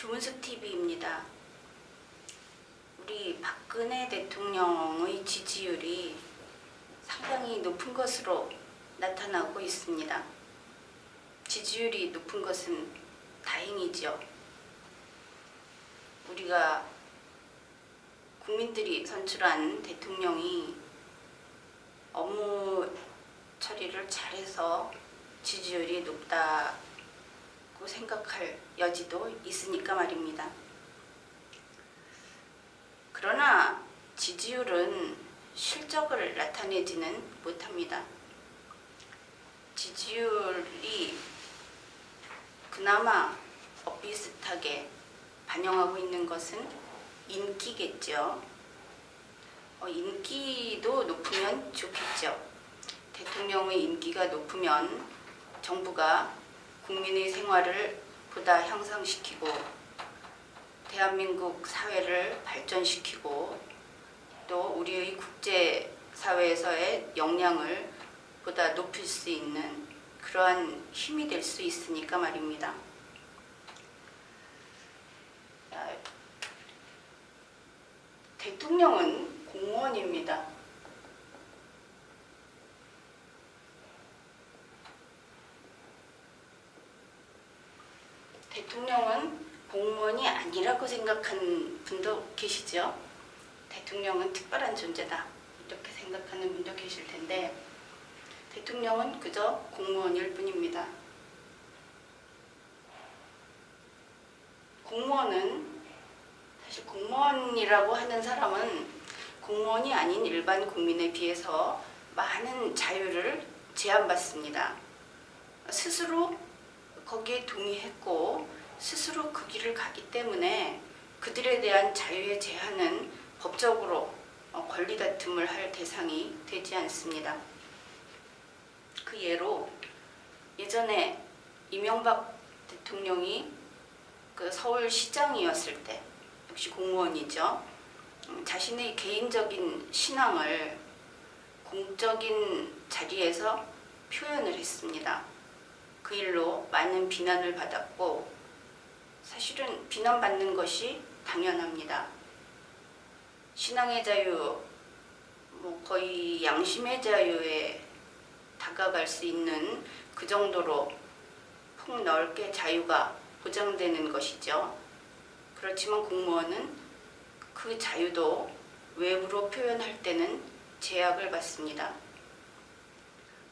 조은숙 TV입니다. 우리 박근혜 대통령의 지지율이 상당히 높은 것으로 나타나고 있습니다. 지지율이 높은 것은 다행이죠. 우리가 국민들이 선출한 대통령이 업무 처리를 잘해서 지지율이 높다고 생각할 여지도 있으니까 말입니다. 그러나 지지율은 실적을 나타내지는 못합니다. 지지율이 그나마 비슷하게 반영하고 있는 것은 인기겠죠. 인기도 높으면 좋겠죠. 대통령의 인기가 높으면 정부가 국민의 생활을 보다 향상시키고 대한민국 사회를 발전시키고 또 우리의 국제사회에서의 역량을 보다 높일 수 있는 그러한 힘이 될 수 있으니까 말입니다. 대통령은 공무원입니다. 대통령은 공무원이 아니라고 생각하는 분도 계시죠. 대통령은 특별한 존재다 이렇게 생각하는 분도 계실 텐데 대통령은 그저 공무원일 뿐입니다. 공무원은 사실 공무원이라고 하는 사람은 공무원이 아닌 일반 국민에 비해서 많은 자유를 제한받습니다. 스스로 거기에 동의했고 스스로 그 길을 가기 때문에 그들에 대한 자유의 제한은 법적으로 권리 다툼을 할 대상이 되지 않습니다. 그 예로 예전에 이명박 대통령이 그 서울시장이었을 때 역시 공무원이죠. 자신의 개인적인 신앙을 공적인 자리에서 표현을 했습니다. 그 일로 많은 비난을 받았고 사실은 비난받는 것이 당연합니다. 신앙의 자유, 거의 양심의 자유에 다가갈 수 있는 그 정도로 폭넓게 자유가 보장되는 것이죠. 그렇지만 공무원은 그 자유도 외부로 표현할 때는 제약을 받습니다.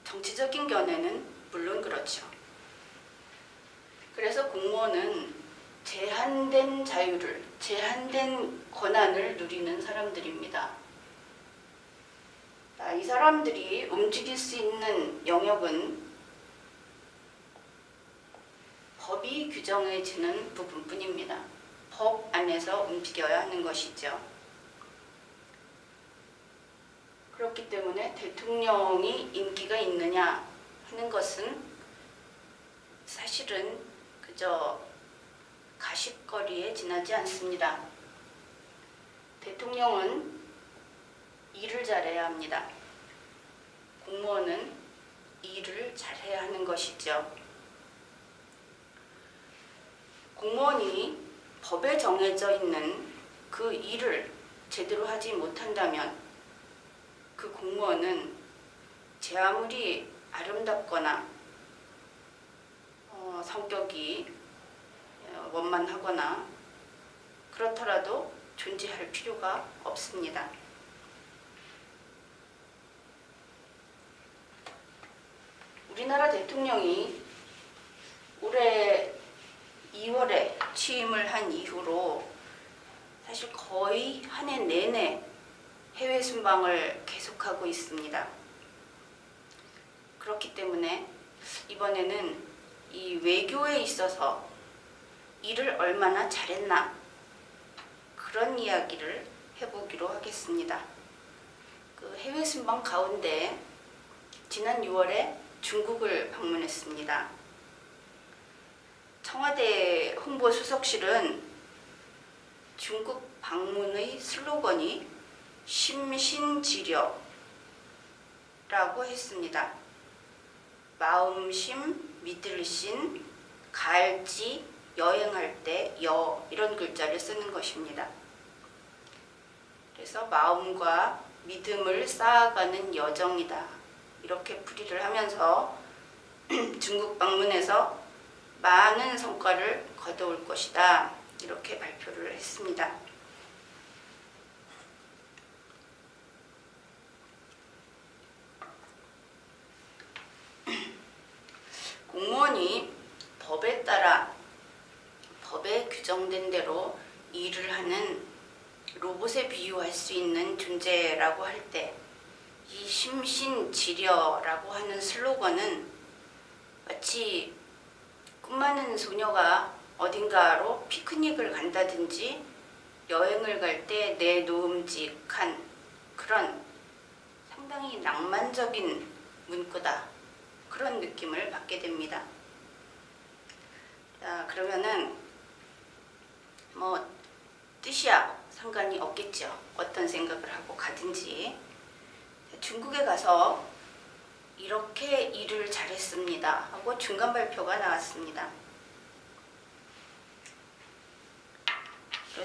정치적인 견해는 물론 그렇죠. 그래서 공무원은 제한된 자유를, 제한된 권한을 누리는 사람들입니다. 이 사람들이 움직일 수 있는 영역은 법이 규정해주는 부분뿐입니다. 법 안에서 움직여야 하는 것이죠. 그렇기 때문에 대통령이 인기가 있느냐 하는 것은 사실은 그저 가십거리에 지나지 않습니다. 대통령은 일을 잘해야 합니다. 공무원은 일을 잘해야 하는 것이죠. 공무원이 법에 정해져 있는 그 일을 제대로 하지 못한다면 그 공무원은 제 아무리 아름답거나 성격이 원만하거나 그렇더라도 존재할 필요가 없습니다. 우리나라 대통령이 올해 2월에 취임을 한 이후로 사실 거의 한 해 내내 해외 순방을 계속하고 있습니다. 그렇기 때문에 이번에는 이 외교에 있어서 일을 얼마나 잘했나 그런 이야기를 해보기로 하겠습니다. 그 해외 순방 가운데 지난 6월에 중국을 방문했습니다. 청와대 홍보수석실은 중국 방문의 슬로건이 심신지려라고 했습니다. 마음심, 믿을신, 갈지, 여행할 때 여 이런 글자를 쓰는 것입니다. 그래서 마음과 믿음을 쌓아가는 여정이다. 이렇게 풀이를 하면서 중국 방문에서 많은 성과를 거둬올 것이다. 이렇게 발표를 했습니다. 공무원이 법에 따라 법에 규정된 대로 일을 하는 로봇에 비유할 수 있는 존재라고 할 때 이 심신지려라고 하는 슬로건은 마치 꿈 많은 소녀가 어딘가로 피크닉을 간다든지 여행을 갈 때 내놓음직한 그런 상당히 낭만적인 문구다. 그런 느낌을 받게 됩니다. 자, 그러면은 뭐 뜻이야 상관이 없겠죠. 어떤 생각을 하고 가든지. 중국에 가서 이렇게 일을 잘했습니다 하고 중간 발표가 나왔습니다.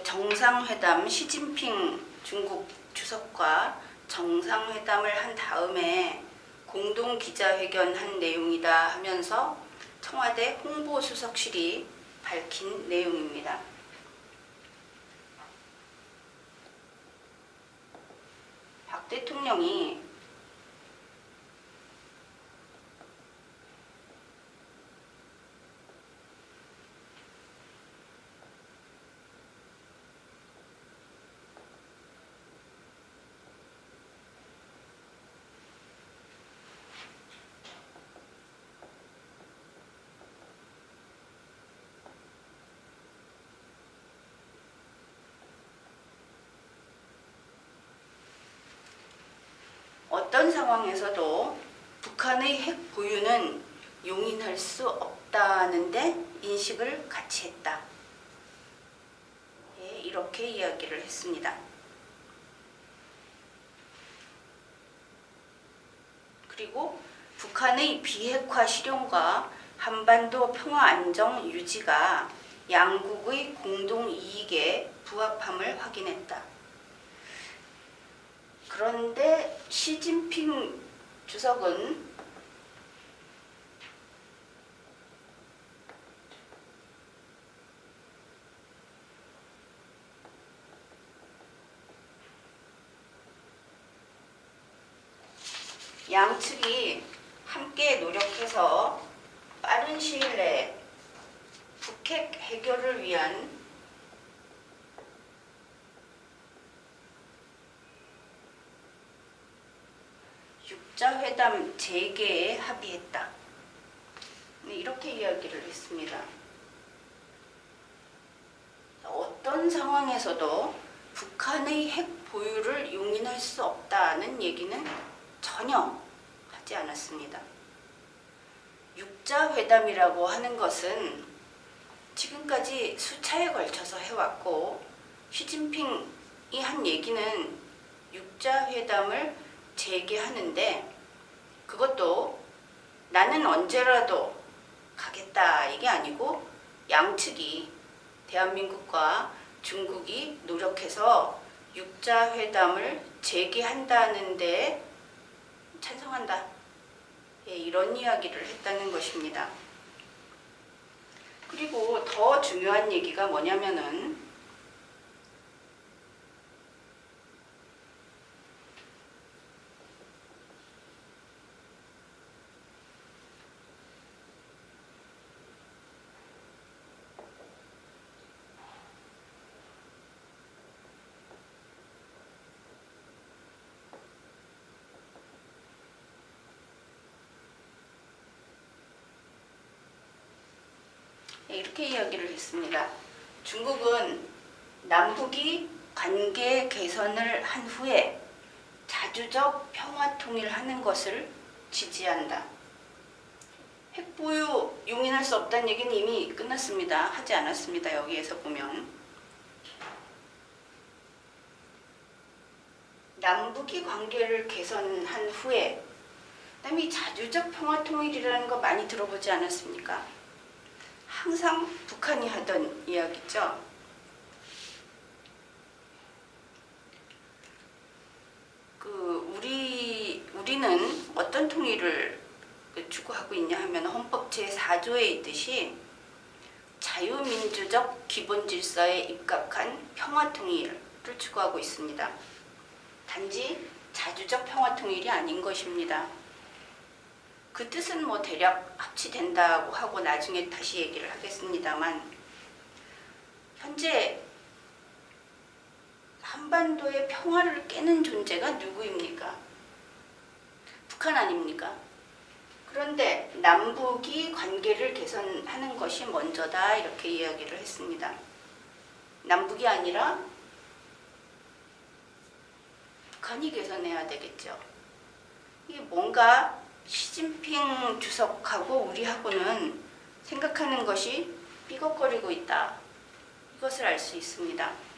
정상회담 시진핑 중국 주석과 정상회담을 한 다음에 공동 기자회견한 내용이다 하면서 청와대 홍보수석실이 밝힌 내용입니다. 박 대통령이 어떤 상황에서도 북한의 핵 보유는 용인할 수 없다는데 인식을 같이 했다. 예, 이렇게 이야기를 했습니다. 그리고 북한의 비핵화 실현과 한반도 평화 안정 유지가 양국의 공동 이익에 부합함을 확인했다. 그런데 시진핑 주석은 양측이 함께 노력해서 빠른 시일 내에 북핵 해결을 위한 육자회담 재개에 합의했다. 이렇게 이야기를 했습니다. 어떤 상황에서도 북한의 핵 보유를 용인할 수 없다는 얘기는 전혀 하지 않았습니다. 육자회담이라고 하는 것은 지금까지 수차에 걸쳐서 해왔고 시진핑이 한 얘기는 육자회담을 재개하는데 그것도 나는 언제라도 가겠다 이게 아니고 양측이 대한민국과 중국이 노력해서 육자회담을 재개한다는데 찬성한다. 예, 이런 이야기를 했다는 것입니다. 그리고 더 중요한 얘기가 뭐냐면은 이렇게 이야기를 했습니다. 중국은 남북이 관계 개선을 한 후에 자주적 평화 통일하는 것을 지지한다. 핵보유 용인할 수 없다는 얘기는 이미 끝났습니다. 하지 않았습니다. 여기에서 보면 남북이 관계를 개선한 후에 그다음에 자주적 평화 통일이라는 거 많이 들어보지 않았습니까? 항상 북한이 하던 이야기죠. 우리는 어떤 통일을 추구하고 있냐 하면 헌법 제4조에 있듯이 자유민주적 기본질서에 입각한 평화통일을 추구하고 있습니다. 단지 자주적 평화통일이 아닌 것입니다. 그 뜻은 뭐 대략 합치된다고 하고 나중에 다시 얘기를 하겠습니다만, 현재 한반도의 평화를 깨는 존재가 누구입니까? 북한 아닙니까? 그런데 남북이 관계를 개선하는 것이 먼저다, 이렇게 이야기를 했습니다. 남북이 아니라 북한이 개선해야 되겠죠. 이게 뭔가 시진핑 주석하고 우리하고는 생각하는 것이 삐걱거리고 있다, 이것을 알 수 있습니다.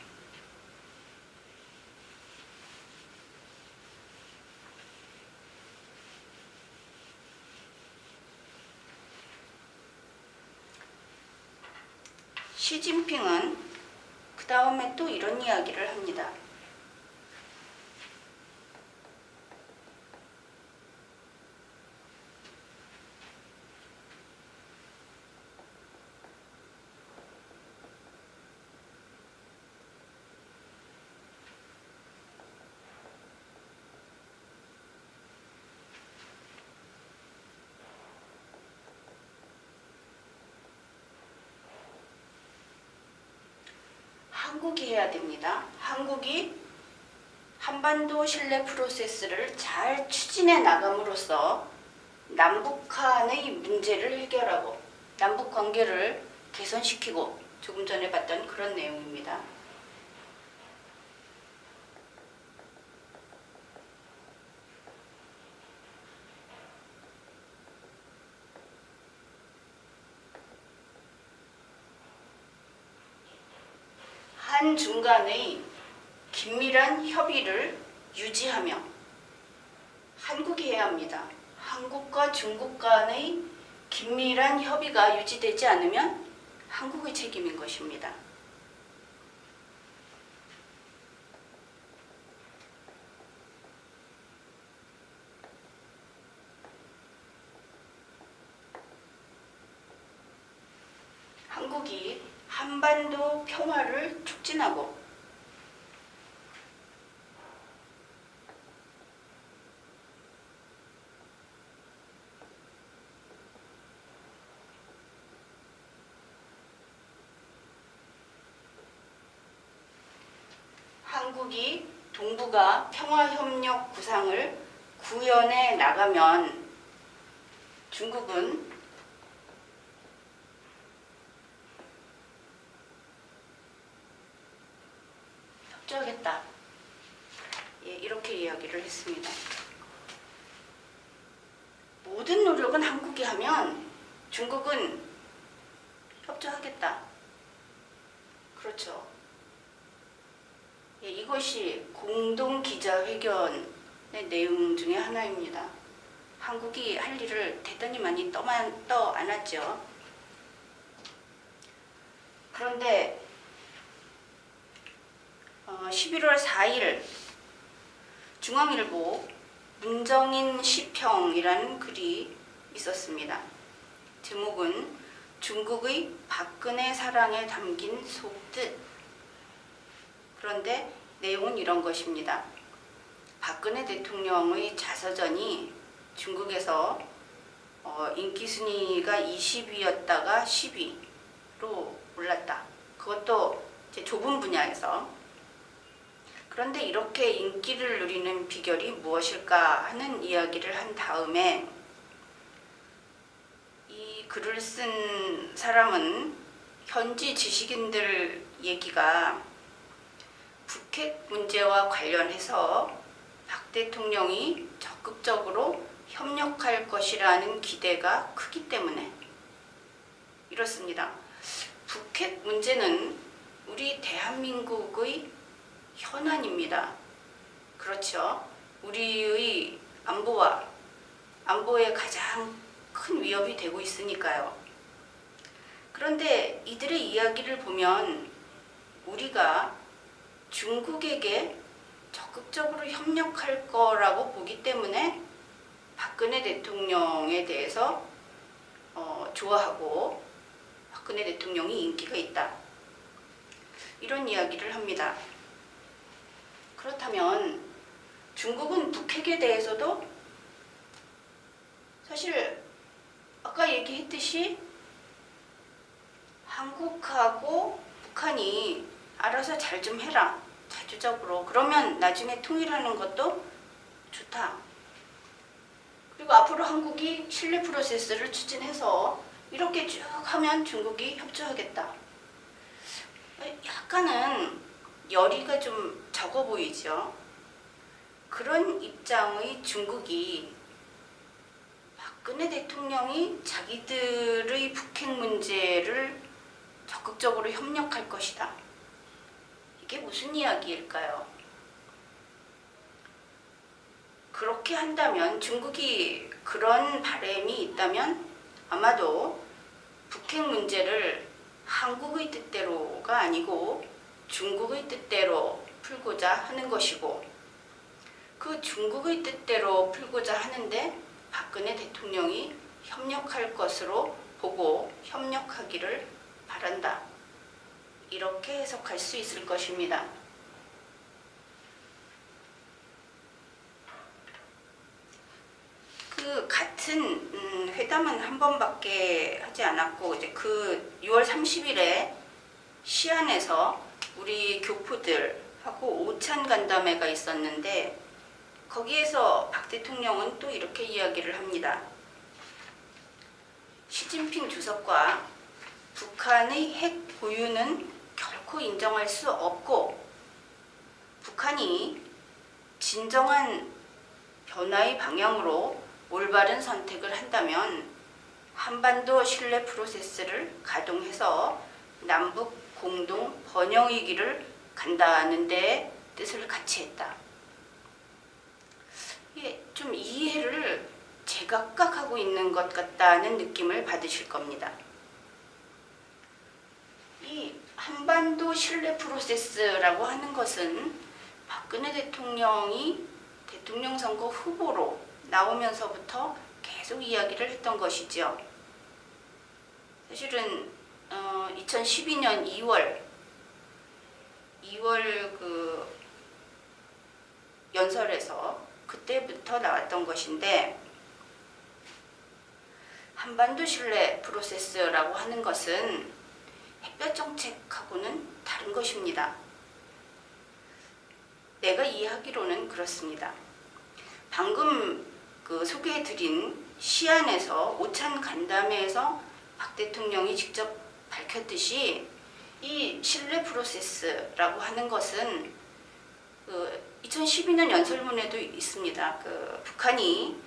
시진핑은 그 다음에 또 이런 이야기를 합니다. 한국이 해야 됩니다. 한국이 한반도 신뢰 프로세스를 잘 추진해 나감으로써 남북한의 문제를 해결하고 남북 관계를 개선시키고, 조금 전에 봤던 그런 내용입니다. 한중간의 긴밀한 협의를 유지하며 한국이 해야 합니다. 한국과 중국 간의 긴밀한 협의가 유지되지 않으면 한국의 책임인 것입니다. 한국이 한반도 평화를 촉진하고 한국이 동북아 평화협력 구상을 구현해 나가면 중국은 협조하겠다, 이렇게 이야기를 했습니다. 모든 노력은 한국이 하면 중국은 협조하겠다. 그렇죠. 이것이 공동기자회견의 내용 중에 하나입니다. 한국이 할 일을 대단히 많이 떠 안았죠. 그런데 11월 4일 중앙일보 문정인 시평이라는 글이 있었습니다. 제목은 중국의 박근혜 사랑에 담긴 속뜻. 그런데 내용은 이런 것입니다. 박근혜 대통령의 자서전이 중국에서 인기 순위가 20위였다가 10위로 올랐다. 그것도 좁은 분야에서. 그런데 이렇게 인기를 누리는 비결이 무엇일까 하는 이야기를 한 다음에, 이 글을 쓴 사람은 현지 지식인들 얘기가 북핵 문제와 관련해서 박 대통령이 적극적으로 협력할 것이라는 기대가 크기 때문에 이렇습니다. 북핵 문제는 우리 대한민국의 현안입니다. 그렇죠. 우리의 안보에 가장 큰 위협이 되고 있으니까요. 그런데 이들의 이야기를 보면 우리가 중국에게 적극적으로 협력할 거라고 보기 때문에 박근혜 대통령에 대해서 좋아하고 박근혜 대통령이 인기가 있다. 이런 이야기를 합니다. 그렇다면 중국은 북핵에 대해서도 사실 아까 얘기했듯이 한국하고 북한이 알아서 잘 좀 해라. 자주적으로. 그러면 나중에 통일하는 것도 좋다. 그리고 앞으로 한국이 신뢰 프로세스를 추진해서 이렇게 쭉 하면 중국이 협조하겠다. 약간은 열의가 좀 적어 보이죠. 그런 입장의 중국이 박근혜 대통령이 자기들의 북핵 문제를 적극적으로 협력할 것이다. 이게 무슨 이야기일까요? 그렇게 한다면 중국이 그런 바람이 있다면 아마도 북핵 문제를 한국의 뜻대로가 아니고 중국의 뜻대로 풀고자 하는 것이고 그 중국의 뜻대로 풀고자 하는데 박근혜 대통령이 협력할 것으로 보고 협력하기를 바란다. 이렇게 해석할 수 있을 것입니다. 그 같은 회담은 한 번밖에 하지 않았고 이제 그 6월 30일에 시안에서 우리 교포들하고 오찬 간담회가 있었는데 거기에서 박 대통령은 또 이렇게 이야기를 합니다. 시진핑 주석과 북한의 핵 보유는 결코 인정할 수 없고 북한이 진정한 변화의 방향으로 올바른 선택을 한다면 한반도 신뢰 프로세스를 가동해서 남북 공동 번영의 길을 간다는 데 뜻을 같이 했다. 좀 이해를 제각각 하고 있는 것 같다는 느낌을 받으실 겁니다. 이 한반도 신뢰 프로세스라고 하는 것은 박근혜 대통령이 대통령 선거 후보로 나오면서부터 계속 이야기를 했던 것이죠. 사실은 2012년 2월 그 연설에서 그때부터 나왔던 것인데 한반도 신뢰 프로세스라고 하는 것은 햇볕 정책하고는 다른 것입니다. 내가 이해하기로는 그렇습니다. 방금 그 소개해드린 시안에서 오찬 간담회에서 박 대통령이 직접 밝혔듯이 이 신뢰 프로세스라고 하는 것은 2012년 연설문에도 있습니다. 북한이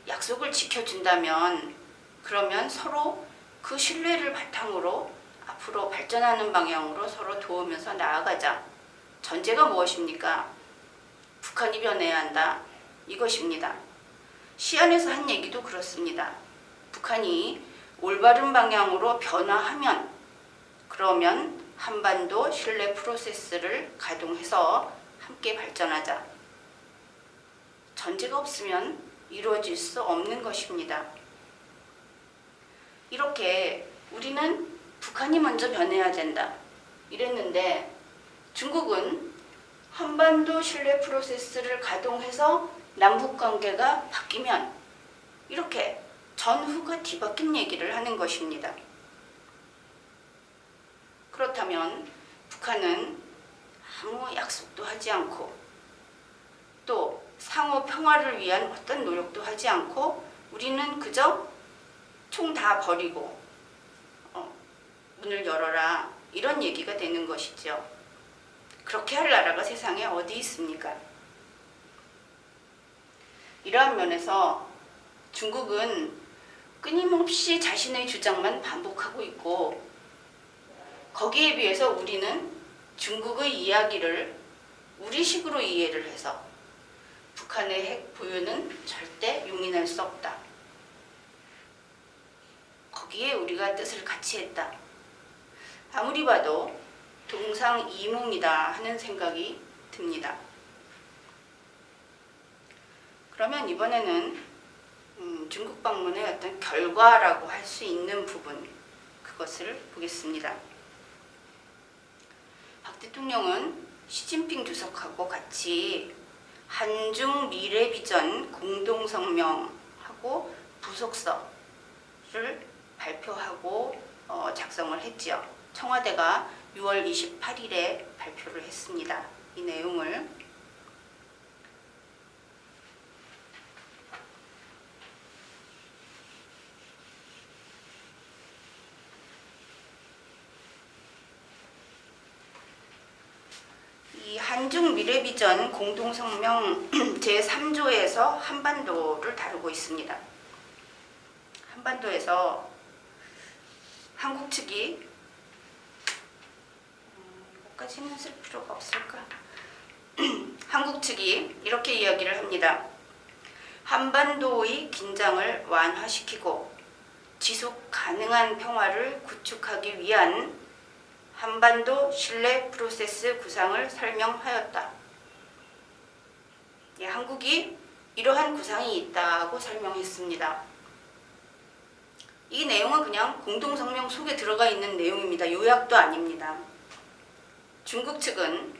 약속을 지켜준다면 그러면 서로 그 신뢰를 바탕으로 앞으로 발전하는 방향으로 서로 도우면서 나아가자. 전제가 무엇입니까? 북한이 변해야 한다. 이것입니다. 시안에서 한 얘기도 그렇습니다. 북한이 올바른 방향으로 변화하면 그러면 한반도 신뢰 프로세스를 가동해서 함께 발전하자. 전제가 없으면 이루어질 수 없는 것입니다. 이렇게 우리는 북한이 먼저 변해야 된다. 이랬는데 중국은 한반도 신뢰 프로세스를 가동해서 남북관계가 바뀌면 이렇게 전후가 뒤바뀐 얘기를 하는 것입니다. 그렇다면 북한은 아무 약속도 하지 않고 또 상호 평화를 위한 어떤 노력도 하지 않고 우리는 그저 총 다 버리고 문을 열어라 이런 얘기가 되는 것이죠. 그렇게 할 나라가 세상에 어디 있습니까? 이러한 면에서 중국은 끊임없이 자신의 주장만 반복하고 있고 거기에 비해서 우리는 중국의 이야기를 우리식으로 이해를 해서 북한의 핵 보유는 절대 용인할 수 없다. 거기에 우리가 뜻을 같이 했다. 아무리 봐도 동상이몽이다 하는 생각이 듭니다. 그러면 이번에는 중국 방문의 어떤 결과라고 할 수 있는 부분, 그것을 보겠습니다. 박 대통령은 시진핑 주석하고 같이 한중 미래비전 공동성명하고 부속서를 발표하고 작성을 했지요. 청와대가 6월 28일에 발표를 했습니다. 이 내용을 이 한중 미래비전 공동성명 제3조에서 한반도를 다루고 있습니다. 한반도에서 한국 측이 이것까지는 쓸 필요가 없을까? 한국 측이 이렇게 이야기를 합니다. 한반도의 긴장을 완화시키고 지속 가능한 평화를 구축하기 위한 한반도 신뢰 프로세스 구상을 설명하였다. 예, 한국이 이러한 구상이 있다고 설명했습니다. 이 내용은 그냥 공동성명 속에 들어가 있는 내용입니다. 요약도 아닙니다. 중국 측은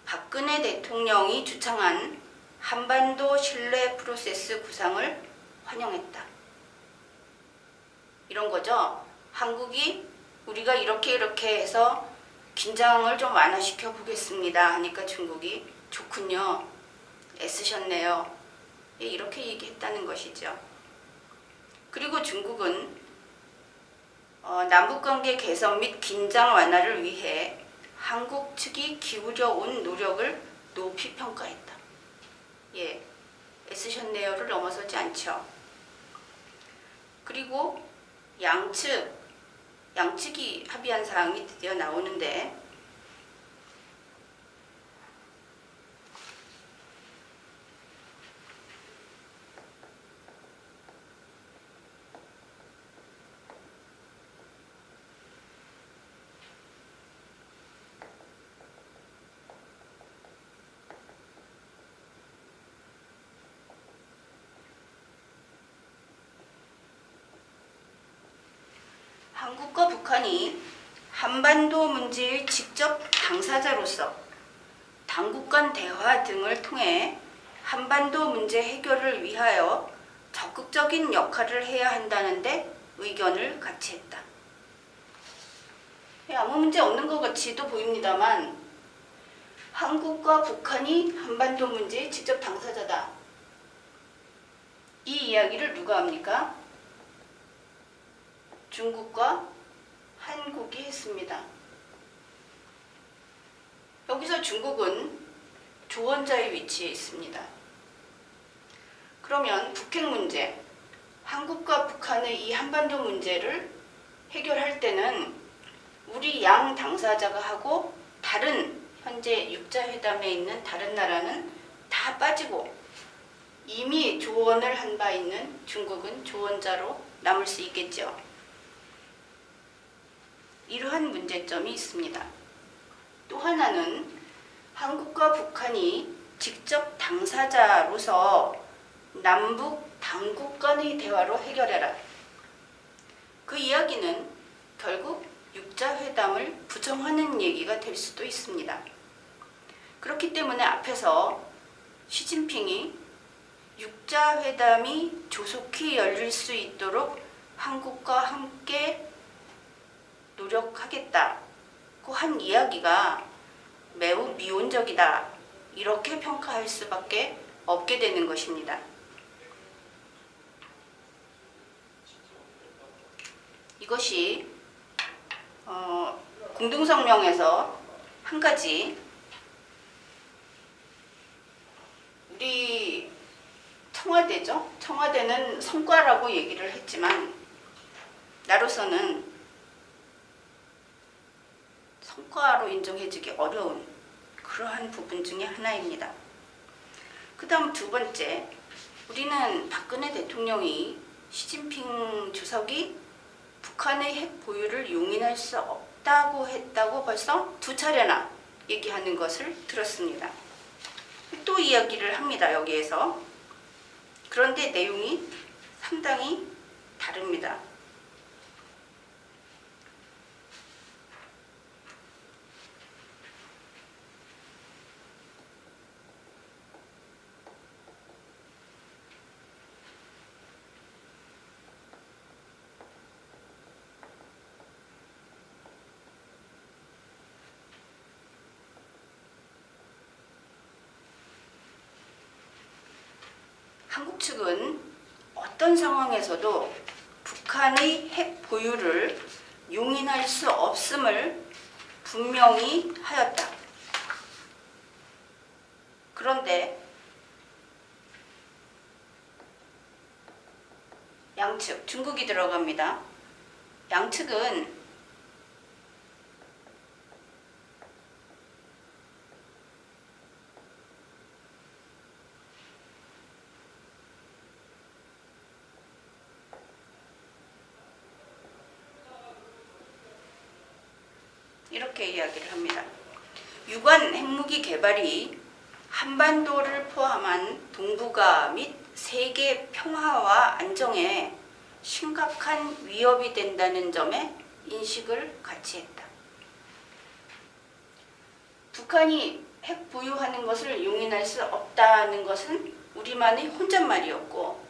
박근혜 대통령이 주창한 한반도 신뢰 프로세스 구상을 환영했다. 이런 거죠. 한국이 우리가 이렇게 해서 긴장을 좀 완화시켜 보겠습니다 하니까 중국이 좋군요. 애쓰셨네요. 예, 이렇게 얘기했다는 것이죠. 그리고 중국은 남북관계 개선 및 긴장 완화를 위해 한국 측이 기울여 온 노력을 높이 평가했다. 예, 애쓰셨네요를 넘어서지 않죠. 그리고 양측이 합의한 사항이 드디어 나오는데 한국과 북한이 한반도 문제의 직접 당사자로서 당국 간 대화 등을 통해 한반도 문제 해결을 위하여 적극적인 역할을 해야 한다는데 의견을 같이 했다. 아무 문제 없는 것 같이도 보입니다만 한국과 북한이 한반도 문제의 직접 당사자다. 이 이야기를 누가 합니까? 중국과 한국이 했습니다. 여기서 중국은 조언자의 위치에 있습니다. 그러면 북핵 문제, 한국과 북한의 이 한반도 문제를 해결할 때는 우리 양 당사자가 하고 다른 현재 육자회담에 있는 다른 나라는 다 빠지고 이미 조언을 한 바 있는 중국은 조언자로 남을 수 있겠죠. 이러한 문제점이 있습니다. 또 하나는 한국과 북한이 직접 당사자로서 남북 당국 간의 대화로 해결해라. 그 이야기는 결국 육자회담을 부정하는 얘기가 될 수도 있습니다. 그렇기 때문에 앞에서 시진핑이 육자회담이 조속히 열릴 수 있도록 한국과 함께 노력하겠다고 한 이야기가 매우 미온적이다. 이렇게 평가할 수밖에 없게 되는 것입니다. 이것이 공동성명에서 한 가지 우리 청와대죠. 청와대는 성과라고 얘기를 했지만 나로서는 성과로 인정해주기 어려운 그러한 부분 중에 하나입니다. 그 다음 두 번째, 우리는 박근혜 대통령이 시진핑 주석이 북한의 핵 보유를 용인할 수 없다고 했다고 벌써 2차례나 얘기하는 것을 들었습니다. 또 이야기를 합니다. 여기에서. 그런데 내용이 상당히 다릅니다. 한국 측은 어떤 상황에서도 북한의 핵 보유를 용인할 수 없음을 분명히 하였다. 그런데 양측, 중국이 들어갑니다. 양측은 이렇게 이야기를 합니다. 유관 핵무기 개발이 한반도를 포함한 동북아 및 세계 평화와 안정에 심각한 위협이 된다는 점에 인식을 같이 했다. 북한이 핵 보유하는 것을 용인할 수 없다는 것은 우리만의 혼잣말이었고,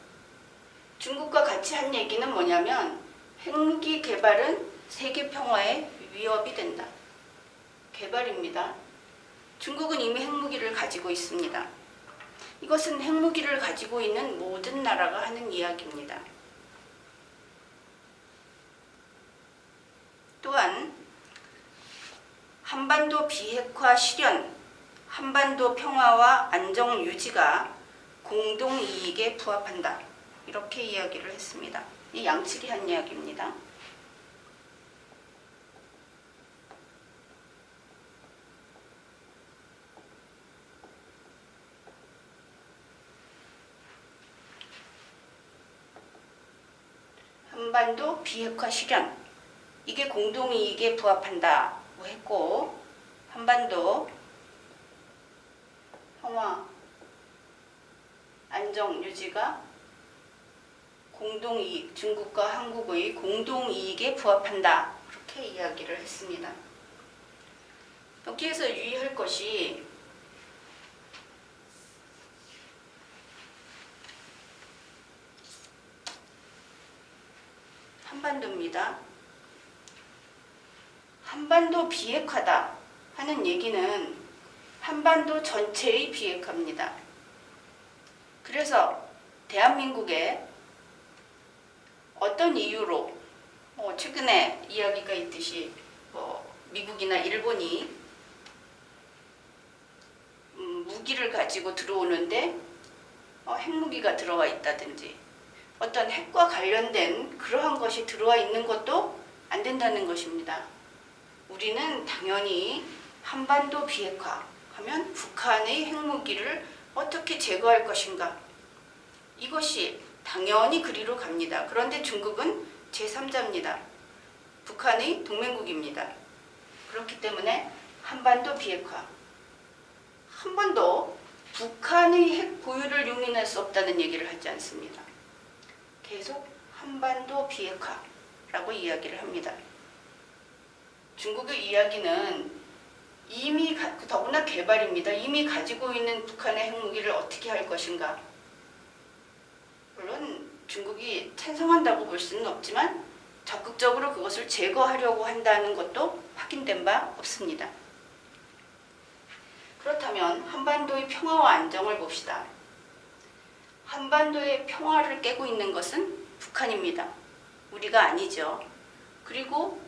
중국과 같이 한 얘기는 뭐냐면 핵무기 개발은 세계 평화에 위협이 된다. 개발입니다. 중국은 이미 핵무기를 가지고 있습니다. 이것은 핵무기를 가지고 있는 모든 나라가 하는 이야기입니다. 또한 한반도 비핵화 실현, 한반도 평화와 안정 유지가 공동 이익에 부합한다. 이렇게 이야기를 했습니다. 이 양측이 한 이야기입니다. 한반도 비핵화 실현, 이게 공동이익에 부합한다고 했고, 한반도 평화, 안정 유지가 공동이익, 중국과 한국의 공동이익에 부합한다. 그렇게 이야기를 했습니다. 여기에서 유의할 것이 한반도입니다. 한반도 비핵화다 하는 얘기는 한반도 전체의 비핵화입니다. 그래서 대한민국에 어떤 이유로 최근에 이야기가 있듯이 미국이나 일본이 무기를 가지고 들어오는데 핵무기가 들어와 있다든지 어떤 핵과 관련된 그러한 것이 들어와 있는 것도 안 된다는 것입니다. 우리는 당연히 한반도 비핵화 하면 북한의 핵무기를 어떻게 제거할 것인가, 이것이 당연히 그리로 갑니다. 그런데 중국은 제3자입니다. 북한의 동맹국입니다. 그렇기 때문에 한반도 비핵화, 한 번도 북한의 핵 보유를 용인할 수 없다는 얘기를 하지 않습니다. 계속 한반도 비핵화라고 이야기를 합니다. 중국의 이야기는 이미 더구나 개발입니다. 이미 가지고 있는 북한의 핵무기를 어떻게 할 것인가. 물론 중국이 찬성한다고 볼 수는 없지만 적극적으로 그것을 제거하려고 한다는 것도 확인된 바 없습니다. 그렇다면 한반도의 평화와 안정을 봅시다. 한반도의 평화를 깨고 있는 것은 북한입니다. 우리가 아니죠. 그리고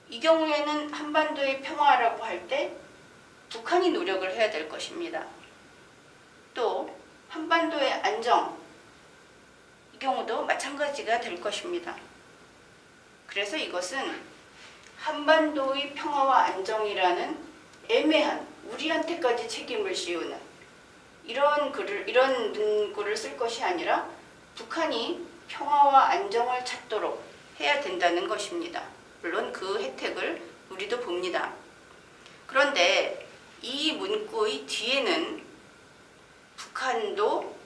이 경우에는 한반도의 평화라고 할 때 북한이 노력을 해야 될 것입니다. 또 한반도의 안정, 이 경우도 마찬가지가 될 것입니다. 그래서 이것은 한반도의 평화와 안정이라는 애매한, 우리한테까지 책임을 씌우는 이런 문구를 쓸 것이 아니라 북한이 평화와 안정을 찾도록 해야 된다는 것입니다. 물론 그 혜택을 우리도 봅니다. 그런데 이 문구의 뒤에는 북한도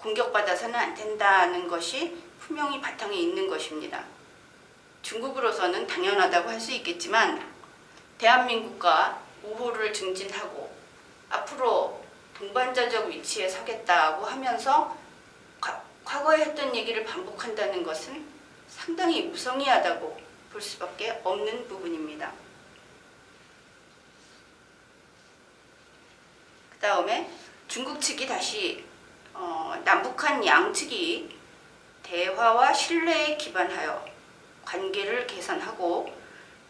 공격받아서는 안 된다는 것이 분명히 바탕에 있는 것입니다. 중국으로서는 당연하다고 할 수 있겠지만 대한민국과 우호를 증진하고 앞으로 동반자적 위치에 서겠다고 하면서 과거에 했던 얘기를 반복한다는 것은 상당히 무성의하다고 볼 수밖에 없는 부분입니다. 그 다음에 중국 측이 다시 남북한 양측이 대화와 신뢰에 기반하여 관계를 개선하고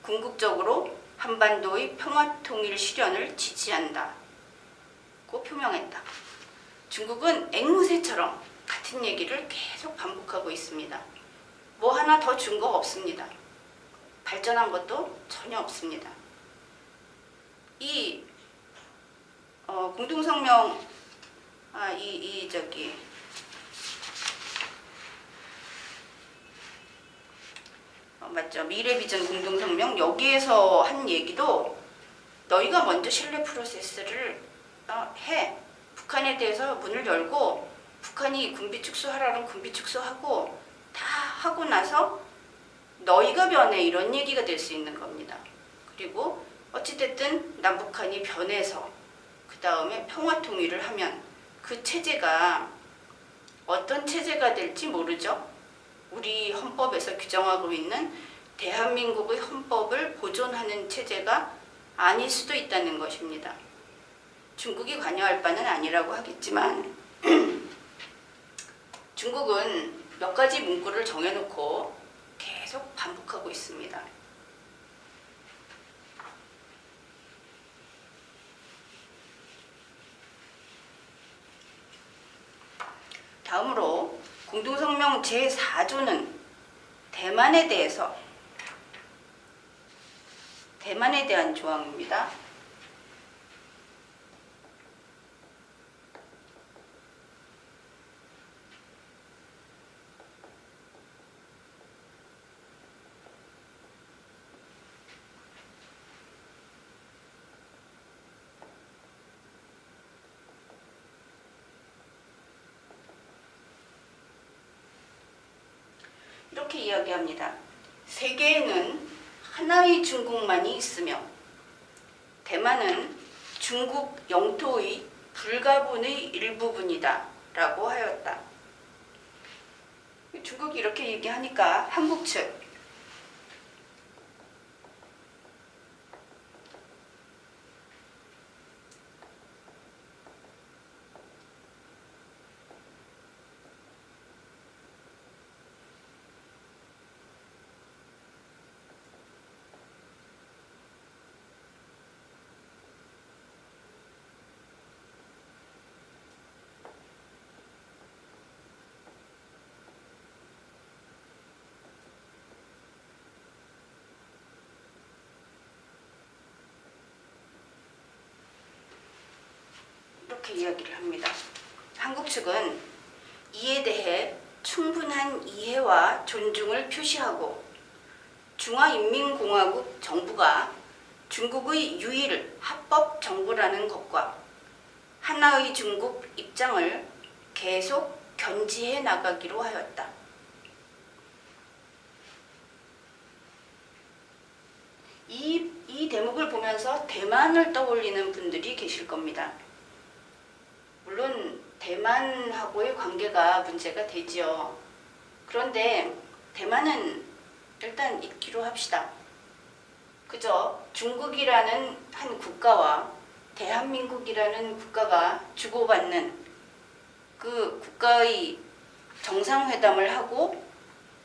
궁극적으로 한반도의 평화통일 실현을 지지한다고 표명했다. 중국은 앵무새처럼 같은 얘기를 계속 반복하고 있습니다. 뭐 하나 더 준 거 없습니다. 발전한 것도 전혀 없습니다. 이 공동성명 맞죠? 미래비전 공동성명 여기에서 한 얘기도 너희가 먼저 신뢰 프로세스를 해. 북한에 대해서 문을 열고 북한이 군비 축소하라는 군비 축소하고 다 하고 나서 너희가 변해 이런 얘기가 될 수 있는 겁니다. 그리고 어찌됐든 남북한이 변해서 그 다음에 평화통일을 하면 그 체제가 어떤 체제가 될지 모르죠. 우리 헌법에서 규정하고 있는 대한민국의 헌법을 보존하는 체제가 아닐 수도 있다는 것입니다. 중국이 관여할 바는 아니라고 하겠지만 중국은 몇 가지 문구를 정해놓고 계속 반복하고 있습니다. 다음으로 공동성명 제4조는 대만에 대한 조항입니다. 이렇게 이야기합니다. 세계에는 하나의 중국만이 있으며 대만은 중국 영토의 불가분의 일부분이다 라고 하였다. 중국이 이렇게 얘기하니까 한국 측 이렇게 이야기를 합니다. 한국 측은 이에 대해 충분한 이해와 존중을 표시하고 중화인민공화국 정부가 중국의 유일 합법 정부라는 것과 하나의 중국 입장을 계속 견지해 나가기로 하였다. 이 대목을 보면서 대만을 떠올리는 분들이 계실 겁니다. 물론 대만하고의 관계가 문제가 되지요. 그런데 대만은 일단 잊기로 합시다. 그저 중국이라는 한 국가와 대한민국이라는 국가가 주고받는 그 국가의 정상회담을 하고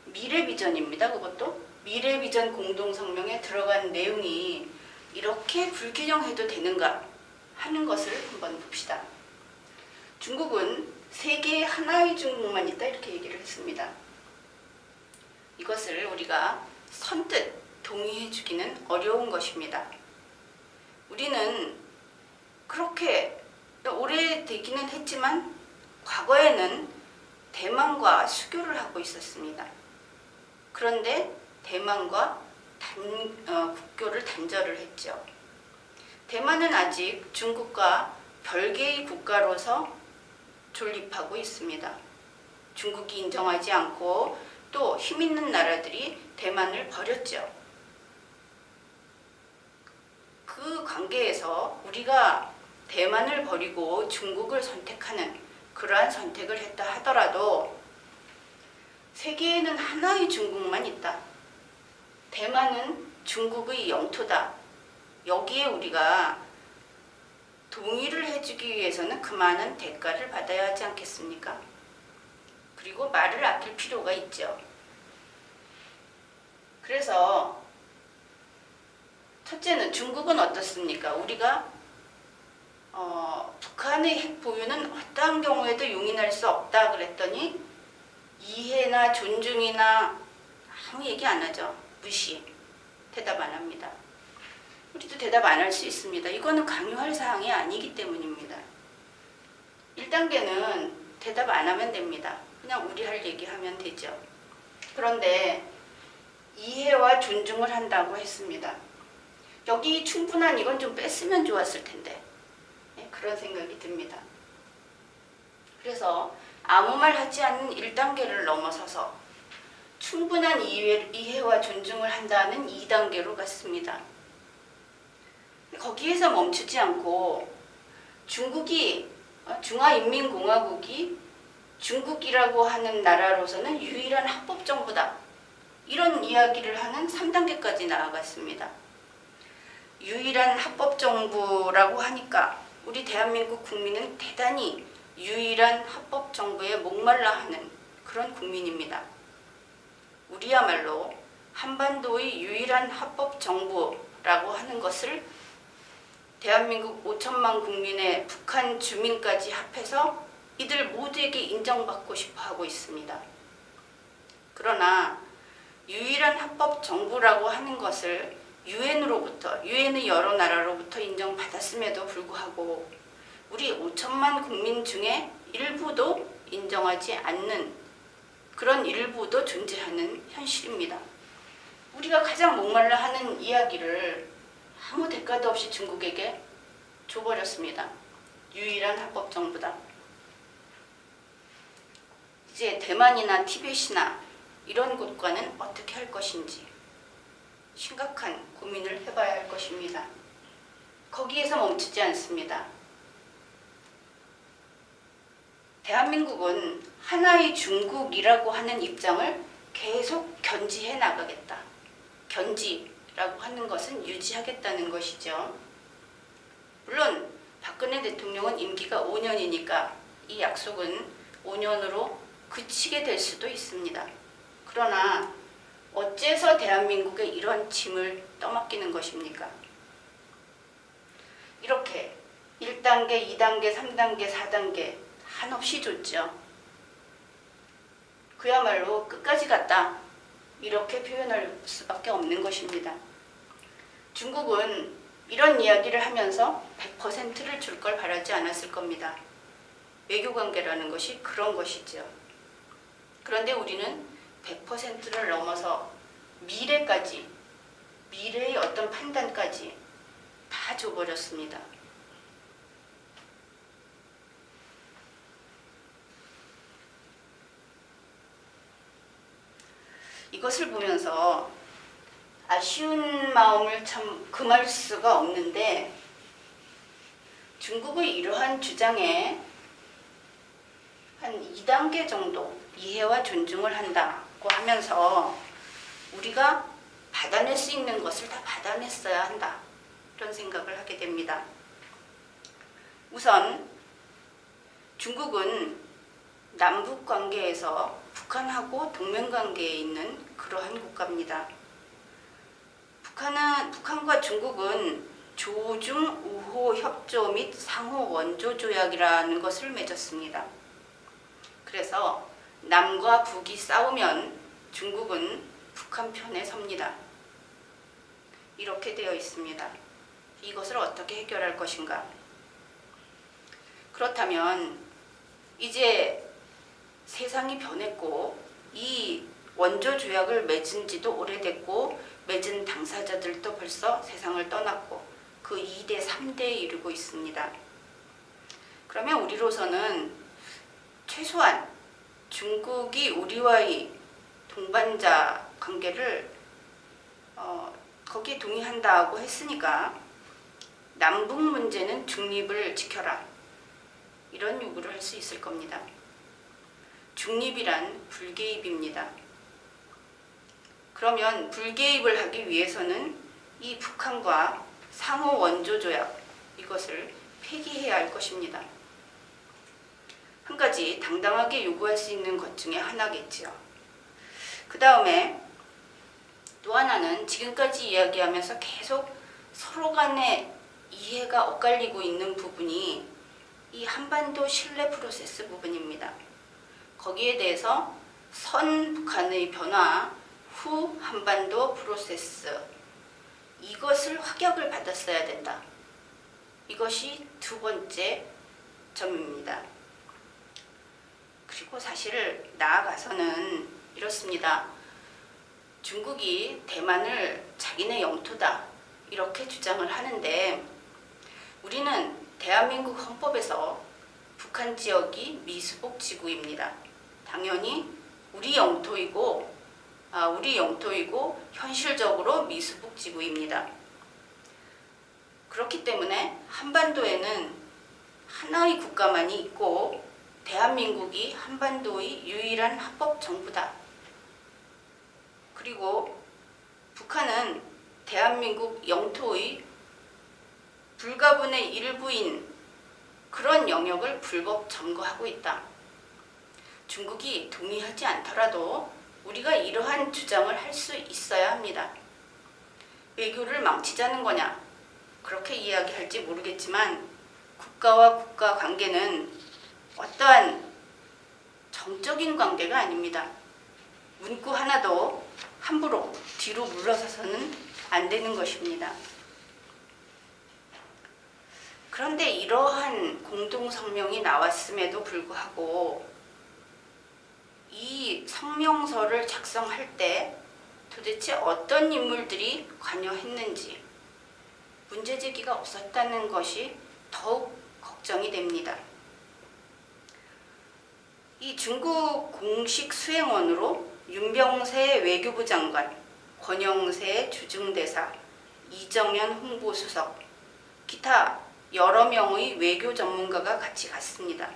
미래비전입니다. 그것도 미래비전 공동성명에 들어간 내용이 이렇게 불균형해도 되는가 하는 것을 한번 봅시다. 중국은 세계에 하나의 중국만 있다 이렇게 얘기를 했습니다. 이것을 우리가 선뜻 동의해 주기는 어려운 것입니다. 우리는 그렇게 오래되기는 했지만 과거에는 대만과 수교를 하고 있었습니다. 그런데 대만과 국교를 단절을 했죠. 대만은 아직 중국과 별개의 국가로서 존립하고 있습니다. 중국이 인정하지 않고 또 힘있는 나라들이 대만을 버렸죠. 그 관계에서 우리가 대만을 버리고 중국을 선택하는 그러한 선택을 했다 하더라도 세계에는 하나의 중국만 있다. 대만은 중국의 영토다. 여기에 우리가 동의를 해주기 위해서는 그 많은 대가를 받아야 하지 않겠습니까? 그리고 말을 아낄 필요가 있죠. 그래서 첫째는 중국은 어떻습니까? 우리가 북한의 핵 보유는 어떠한 경우에도 용인할 수 없다 그랬더니 이해나 존중이나 아무 얘기 안 하죠. 무시. 대답 안 합니다. 우리도 대답 안 할 수 있습니다. 이거는 강요할 사항이 아니기 때문입니다. 1단계는 대답 안 하면 됩니다. 그냥 우리 할 얘기 하면 되죠. 그런데 이해와 존중을 한다고 했습니다. 여기 충분한 이건 좀 뺐으면 좋았을 텐데 그런 생각이 듭니다. 그래서 아무 말 하지 않는 1단계를 넘어서서 충분한 이해와 존중을 한다는 2단계로 갔습니다. 거기에서 멈추지 않고 중국이 중화인민공화국이 중국이라고 하는 나라로서는 유일한 합법정부다. 이런 이야기를 하는 3단계까지 나아갔습니다. 유일한 합법정부라고 하니까 우리 대한민국 국민은 대단히 유일한 합법정부에 목말라 하는 그런 국민입니다. 우리야말로 한반도의 유일한 합법정부라고 하는 것을 대한민국 5천만 국민의 북한 주민까지 합해서 이들 모두에게 인정받고 싶어 하고 있습니다. 그러나 유일한 합법정부라고 하는 것을 유엔의 여러 나라로부터 인정받았음에도 불구하고 우리 5천만 국민 중에 일부도 인정하지 않는 그런 일부도 존재하는 현실입니다. 우리가 가장 목말라 하는 이야기를 아무 대가도 없이 중국에게 줘버렸습니다. 유일한 합법정부다. 이제 대만이나 티벳이나 이런 곳과는 어떻게 할 것인지 심각한 고민을 해봐야 할 것입니다. 거기에서 멈추지 않습니다. 대한민국은 하나의 중국이라고 하는 입장을 계속 견지해 나가겠다. 견지라고 하는 것은 유지하겠다는 것이죠. 물론 박근혜 대통령은 임기가 5년이니까 이 약속은 5년으로 그치게 될 수도 있습니다. 그러나 어째서 대한민국에 이런 짐을 떠맡기는 것입니까? 이렇게 1단계, 2단계, 3단계, 4단계 한없이 줬죠. 그야말로 끝까지 갔다. 이렇게 표현할 수밖에 없는 것입니다. 중국은 이런 이야기를 하면서 100%를 줄 걸 바라지 않았을 겁니다. 외교관계라는 것이 그런 것이죠. 그런데 우리는 100%를 넘어서 미래의 어떤 판단까지 다 줘버렸습니다. 이것을 보면서 아쉬운 마음을 참 금할 수가 없는데 중국의 이러한 주장에 한 2단계 정도 이해와 존중을 한다고 하면서 우리가 받아낼 수 있는 것을 다 받아냈어야 한다. 이런 생각을 하게 됩니다. 우선 중국은 남북 관계에서 북한하고 동맹 관계에 있는 그러한 국가입니다. 북한과 중국은 조중 우호 협조 및 상호 원조 조약이라는 것을 맺었습니다. 그래서 남과 북이 싸우면 중국은 북한 편에 섭니다. 이렇게 되어 있습니다. 이것을 어떻게 해결할 것인가? 그렇다면 이제 세상이 변했고 이 원조 조약을 맺은 지도 오래됐고 맺은 당사자들도 벌써 세상을 떠났고 그 2대, 3대에 이르고 있습니다. 그러면 우리로서는 최소한 중국이 우리와의 동반자 관계를 거기에 동의한다고 했으니까 남북 문제는 중립을 지켜라, 이런 요구를 할 수 있을 겁니다. 중립이란 불개입입니다. 그러면 불개입을 하기 위해서는 이 북한과 상호 원조 조약, 이것을 폐기해야 할 것입니다. 한 가지 당당하게 요구할 수 있는 것 중에 하나겠지요. 그 다음에 또 하나는 지금까지 이야기하면서 계속 서로 간의 이해가 엇갈리고 있는 부분이 이 한반도 신뢰 프로세스 부분입니다. 거기에 대해서 선 북한의 변화, 후 한반도 프로세스, 이것을 확약을 받았어야 된다. 이것이 두 번째 점입니다. 그리고 사실 나아가서는 이렇습니다. 중국이 대만을 자기네 영토다, 이렇게 주장을 하는데 우리는 대한민국 헌법에서 북한 지역이 미수복 지구입니다. 당연히 우리 영토이고 현실적으로 미수복 지구입니다. 그렇기 때문에 한반도에는 하나의 국가만이 있고 대한민국이 한반도의 유일한 합법 정부다. 그리고 북한은 대한민국 영토의 불가분의 일부인 그런 영역을 불법 점거하고 있다. 중국이 동의하지 않더라도 우리가 이러한 주장을 할 수 있어야 합니다. 외교를 망치자는 거냐? 그렇게 이야기할지 모르겠지만 국가와 국가 관계는 어떠한 정적인 관계가 아닙니다. 문구 하나도 함부로 뒤로 물러서서는 안 되는 것입니다. 그런데 이러한 공동성명이 나왔음에도 불구하고 이 성명서를 작성할 때 도대체 어떤 인물들이 관여했는지 문제제기가 없었다는 것이 더욱 걱정이 됩니다. 이 중국 공식 수행원으로 윤병세 외교부 장관, 권영세 주중대사, 이정현 홍보수석, 기타 여러 명의 외교 전문가가 같이 갔습니다.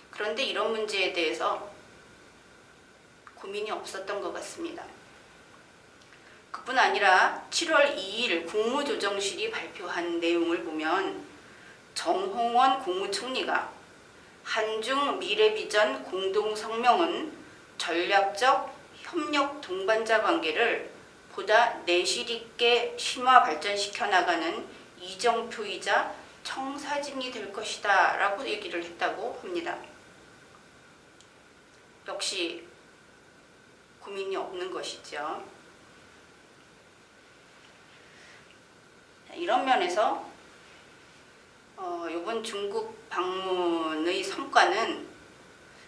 그런데 이런 문제에 대해서 고민이 없었던 것 같습니다. 그뿐 아니라 7월 2일 국무조정실이 발표한 내용을 보면 정홍원 국무총리가 한중 미래비전 공동성명은 전략적 협력 동반자 관계를 보다 내실 있게 심화 발전시켜 나가는 이정표이자 청사진이 될 것이다 라고 얘기를 했다고 합니다. 역시 고민이 없는 것이죠. 이런 면에서 이번 중국 방문의 성과는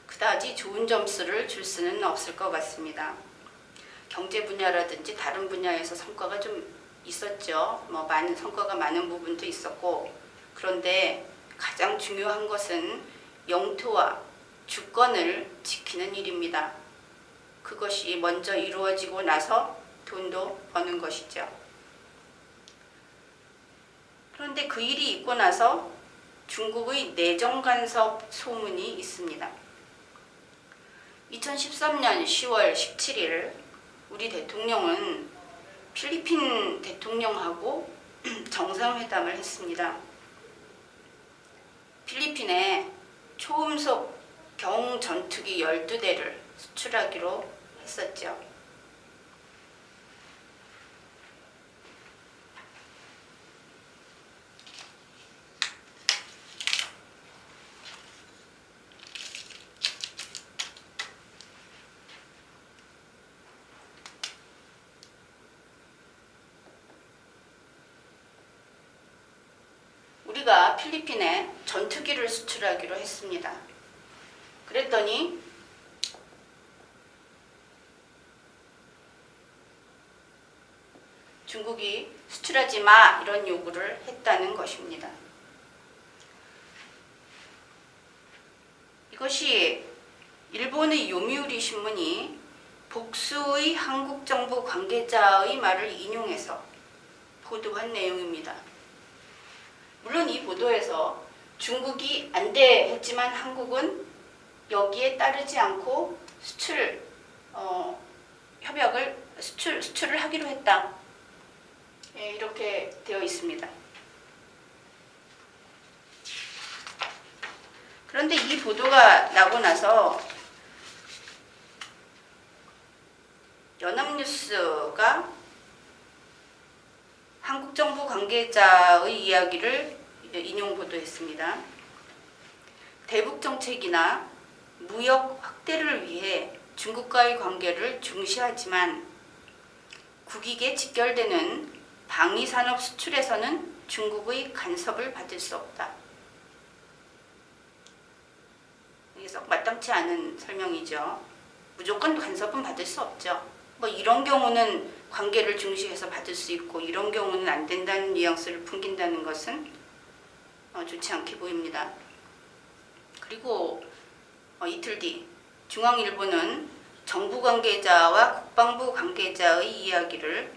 그다지 좋은 점수를 줄 수는 없을 것 같습니다. 경제 분야라든지 다른 분야에서 성과가 좀 있었죠. 많은 성과가 많은 부분도 있었고, 그런데 가장 중요한 것은 영토와 주권을 지키는 일입니다. 그것이 먼저 이루어지고 나서 돈도 버는 것이죠. 그런데 그 일이 있고 나서 중국의 내정 간섭 소문이 있습니다. 2013년 10월 17일 우리 대통령은 필리핀 대통령하고 정상회담을 했습니다. 필리핀에 초음속 경전투기 12대를 수출하기로 했었죠. 우리가 필리핀에 전투기를 수출하기로 했습니다. 그랬더니 중국이 수출하지 마 이런 요구를 했다는 것입니다. 이것이 일본의 요미우리 신문이 복수의 한국 정부 관계자의 말을 인용해서 보도한 내용입니다. 물론 이 보도에서 중국이 안 돼 했지만 한국은 여기에 따르지 않고 수출을 하기로 했다. 이렇게 되어 있습니다. 그런데 이 보도가 나고 나서 연합뉴스가 한국 정부 관계자의 이야기를 인용 보도했습니다. 대북 정책이나 무역 확대를 위해 중국과의 관계를 중시하지만 국익에 직결되는 방위산업 수출에서는 중국의 간섭을 받을 수 없다. 이게 썩 마땅치 않은 설명이죠. 무조건 간섭은 받을 수 없죠. 뭐 이런 경우는 관계를 중시해서 받을 수 있고 이런 경우는 안 된다는 뉘앙스를 풍긴다는 것은 좋지 않게 보입니다. 그리고 이틀 뒤 중앙일보는 정부 관계자와 국방부 관계자의 이야기를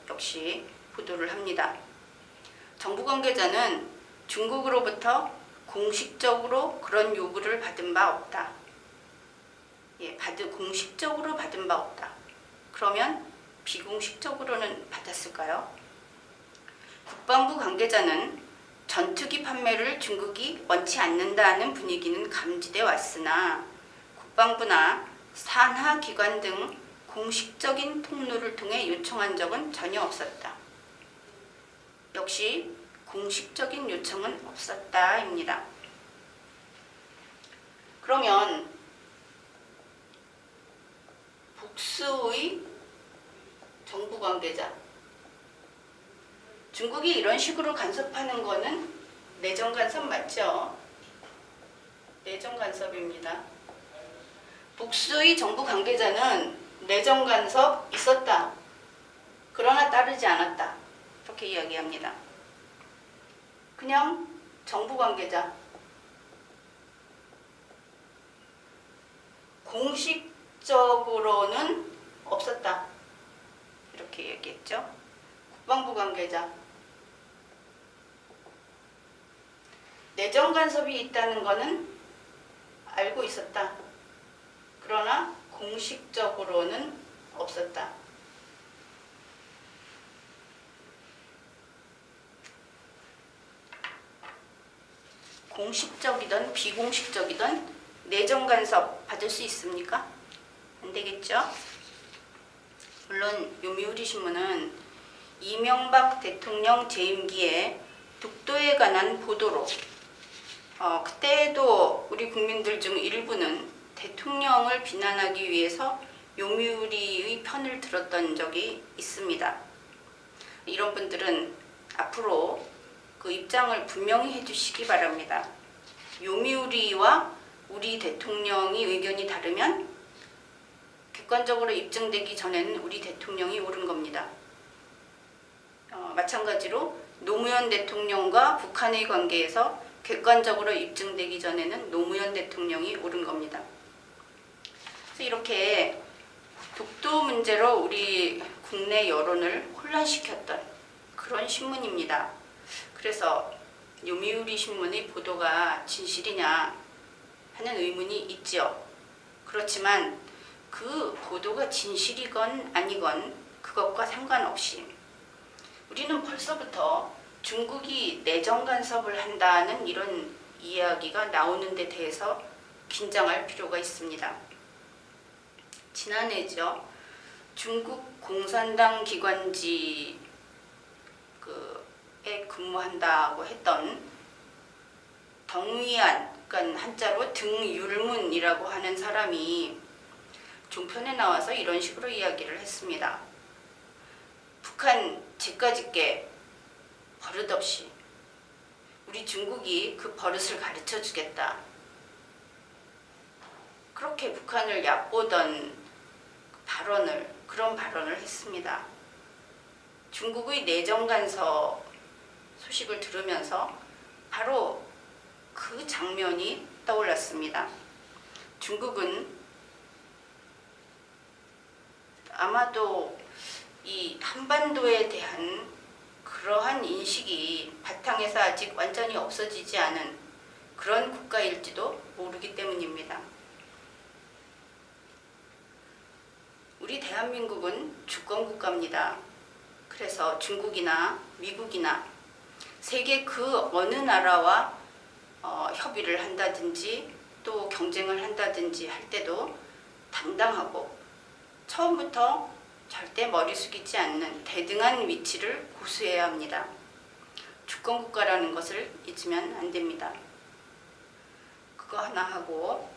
역시 보도를 합니다. 정부 관계자는 중국으로부터 공식적으로 그런 요구를 받은 바 없다. 공식적으로 받은 바 없다. 그러면 비공식적으로는 받았을까요? 국방부 관계자는 전투기 판매를 중국이 원치 않는다는 분위기는 감지돼 왔으나 국방부나 산하 기관 등 공식적인 통로를 통해 요청한 적은 전혀 없었다. 역시 공식적인 요청은 없었다입니다. 그러면 복수의 정부 관계자, 중국이 이런 식으로 간섭하는 거는 내정 간섭 맞죠? 내정 간섭입니다. 복수의 정부 관계자는 내정 간섭 있었다. 그러나 따르지 않았다. 이렇게 이야기합니다. 그냥 정부 관계자. 공식적으로는 없었다. 이렇게 얘기했죠. 국방부 관계자. 내정 간섭이 있다는 것은 알고 있었다. 그러나 공식적으로는 없었다. 공식적이든 비공식적이든 내정 간섭 받을 수 있습니까? 안 되겠죠? 물론 요미우리 신문은 이명박 대통령 재임기에 독도에 관한 보도로 그때도 우리 국민들 중 일부는 대통령을 비난하기 위해서 요미우리의 편을 들었던 적이 있습니다. 이런 분들은 앞으로 그 입장을 분명히 해주시기 바랍니다. 요미우리와 우리 대통령이 의견이 다르면 객관적으로 입증되기 전에는 우리 대통령이 옳은 겁니다. 마찬가지로 노무현 대통령과 북한의 관계에서 객관적으로 입증되기 전에는 노무현 대통령이 옳은 겁니다. 그래서 이렇게 독도 문제로 우리 국내 여론을 혼란시켰던 그런 신문입니다. 그래서 요미우리 신문의 보도가 진실이냐 하는 의문이 있죠. 그렇지만 그 보도가 진실이건 아니건 그것과 상관없이 우리는 벌써부터 중국이 내정 간섭을 한다는 이런 이야기가 나오는 데 대해서 긴장할 필요가 있습니다. 지난해죠. 중국 공산당 기관지에 근무한다고 했던 덩위안, 그러니까 한자로 등율문이라고 하는 사람이 종편에 나와서 이런 식으로 이야기를 했습니다. 북한 제까짓게 버릇없이 우리 중국이 그 버릇을 가르쳐 주겠다. 그렇게 북한을 얕보던 그런 발언을 했습니다. 중국의 내정간서 소식을 들으면서 바로 그 장면이 떠올랐습니다. 중국은 아마도 이 한반도에 대한 그러한 인식이 바탕에서 아직 완전히 없어지지 않은 그런 국가일지도 모르기 때문입니다. 우리 대한민국은 주권국가입니다. 그래서 중국이나 미국이나 세계 그 어느 나라와 협의를 한다든지 또 경쟁을 한다든지 할 때도 당당하고 처음부터 절대 머리 숙이지 않는 대등한 위치를 고수해야 합니다. 주권국가라는 것을 잊으면 안 됩니다. 그거 하나 하고,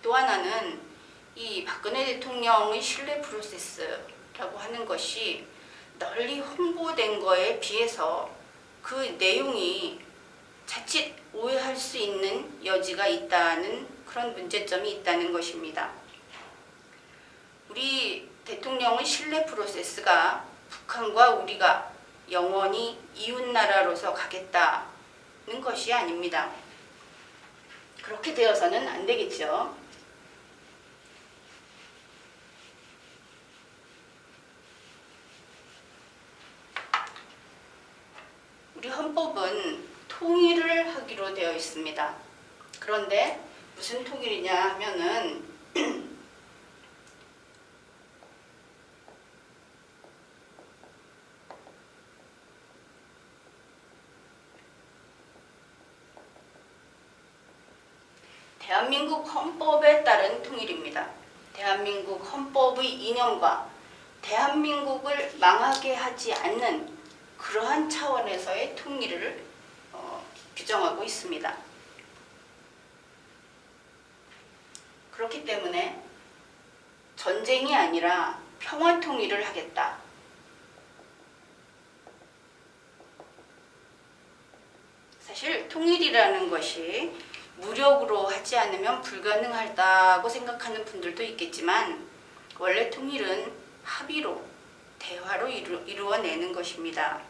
또 하나는 이 박근혜 대통령의 신뢰 프로세스라고 하는 것이 널리 홍보된 거에 비해서 그 내용이 자칫 오해할 수 있는 여지가 있다는 그런 문제점이 있다는 것입니다. 우리 대통령의 신뢰 프로세스가 북한과 우리가 영원히 이웃나라로서 가겠다는 것이 아닙니다. 그렇게 되어서는 안 되겠죠. 우리 헌법은 통일을 하기로 되어 있습니다. 그런데 무슨 통일이냐 하면은 대한민국 헌법에 따른 통일입니다. 대한민국 헌법의 이념과 대한민국을 망하게 하지 않는 그러한 차원에서의 통일을 규정하고 있습니다. 그렇기 때문에 전쟁이 아니라 평화 통일을 하겠다. 사실 통일이라는 것이 무력으로 하지 않으면 불가능하다고 생각하는 분들도 있겠지만 원래 통일은 합의로, 대화로 이루어내는 것입니다.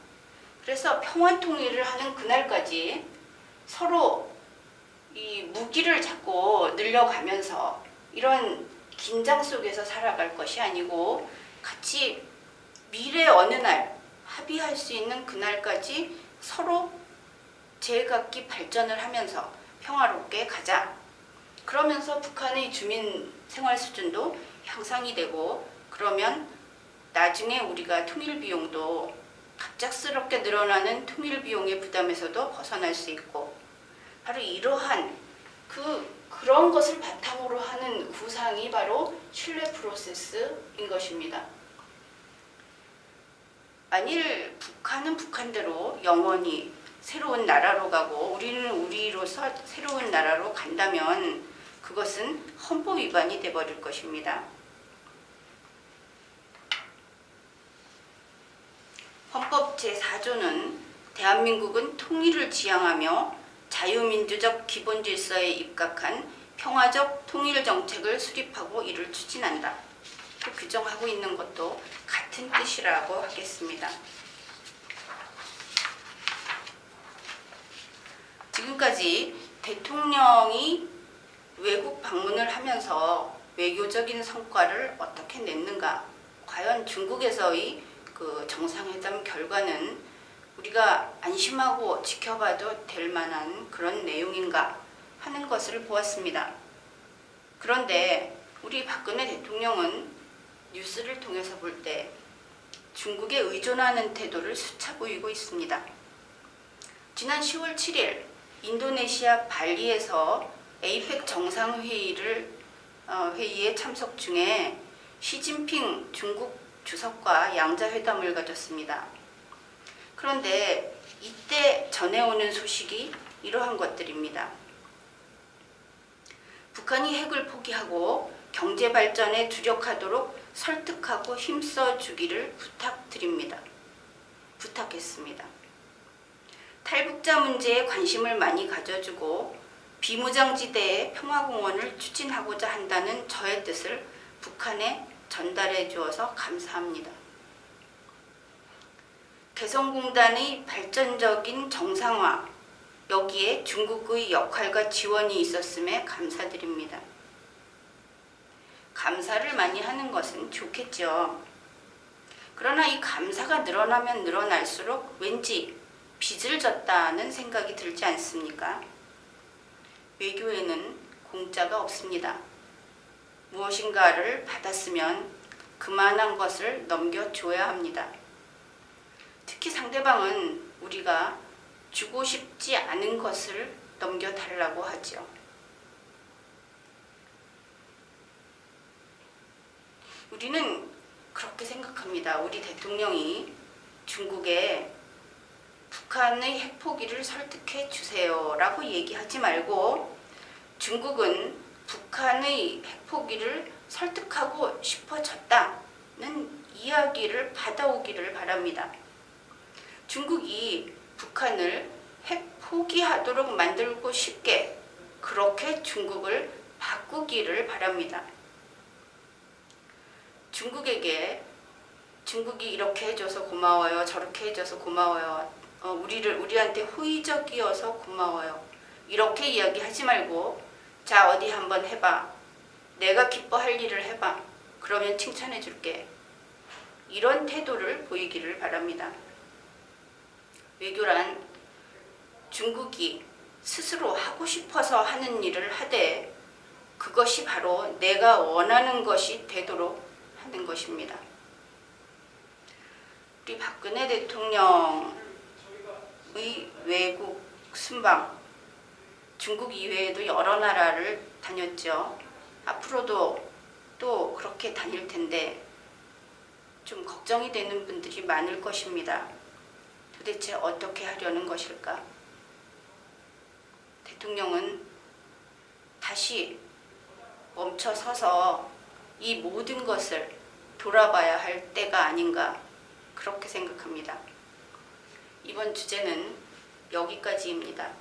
그래서 평화 통일을 하는 그날까지 서로 이 무기를 자꾸 늘려가면서 이런 긴장 속에서 살아갈 것이 아니고 같이 미래 어느 날 합의할 수 있는 그날까지 서로 제각기 발전을 하면서 평화롭게 가자. 그러면서 북한의 주민 생활 수준도 향상이 되고 그러면 나중에 우리가 통일 비용도 갑작스럽게 늘어나는 통일 비용의 부담에서도 벗어날 수 있고 바로 이러한 그런 것을 바탕으로 하는 구상이 바로 신뢰 프로세스인 것입니다. 만일 북한은 북한대로 영원히 새로운 나라로 가고 우리는 우리로서 새로운 나라로 간다면 그것은 헌법 위반이 돼버릴 것입니다. 헌법 제4조는 대한민국은 통일을 지향하며 자유민주적 기본질서에 입각한 평화적 통일 정책을 수립하고 이를 추진한다. 규정하고 있는 것도 같은 뜻이라고 하겠습니다. 지금까지 대통령이 외국 방문을 하면서 외교적인 성과를 어떻게 냈는가? 과연 중국에서의 그 정상회담 결과는 우리가 안심하고 지켜봐도 될 만한 그런 내용인가 하는 것을 보았습니다. 그런데 우리 박근혜 대통령은 뉴스를 통해서 볼 때 중국에 의존하는 태도를 수차 보이고 있습니다. 지난 10월 7일 인도네시아 발리에서 에이펙 정상회의에 참석 중에 시진핑 중국 주석과 양자회담을 가졌습니다. 그런데 이때 전해오는 소식이 이러한 것들입니다. 북한이 핵을 포기하고 경제 발전에 주력하도록 설득하고 힘써주기를 부탁했습니다. 탈북자 문제에 관심을 많이 가져주고 비무장지대의 평화공원을 추진하고자 한다는 저의 뜻을 북한에 전달해 주어서 감사합니다. 개성공단의 발전적인 정상화, 여기에 중국의 역할과 지원이 있었음에 감사드립니다. 감사를 많이 하는 것은 좋겠죠. 그러나 이 감사가 늘어나면 늘어날수록 왠지 빚을 졌다는 생각이 들지 않습니까? 외교에는 공짜가 없습니다. 무엇인가를 받았으면 그만한 것을 넘겨줘야 합니다. 특히 상대방은 우리가 주고 싶지 않은 것을 넘겨달라고 하죠. 우리는 그렇게 생각합니다. 우리 대통령이 중국에 북한의 핵포기를 설득해 주세요 라고 얘기하지 말고 중국은 북한의 핵포기를 설득하고 싶어졌다는 이야기를 받아오기를 바랍니다. 중국이 북한을 핵포기하도록 만들고 싶게 그렇게 중국을 바꾸기를 바랍니다. 중국이 이렇게 해줘서 고마워요. 저렇게 해줘서 고마워요. 우리한테 호의적이어서 고마워요. 이렇게 이야기하지 말고 자 어디 한번 해봐. 내가 기뻐할 일을 해봐. 그러면 칭찬해 줄게. 이런 태도를 보이기를 바랍니다. 외교란 중국이 스스로 하고 싶어서 하는 일을 하되 그것이 바로 내가 원하는 것이 되도록 하는 것입니다. 우리 박근혜 대통령의 외국 순방, 중국 이외에도 여러 나라를 다녔죠. 앞으로도 또 그렇게 다닐 텐데 좀 걱정이 되는 분들이 많을 것입니다. 도대체 어떻게 하려는 것일까? 대통령은 다시 멈춰서서 이 모든 것을 돌아봐야 할 때가 아닌가 그렇게 생각합니다. 이번 주제는 여기까지입니다.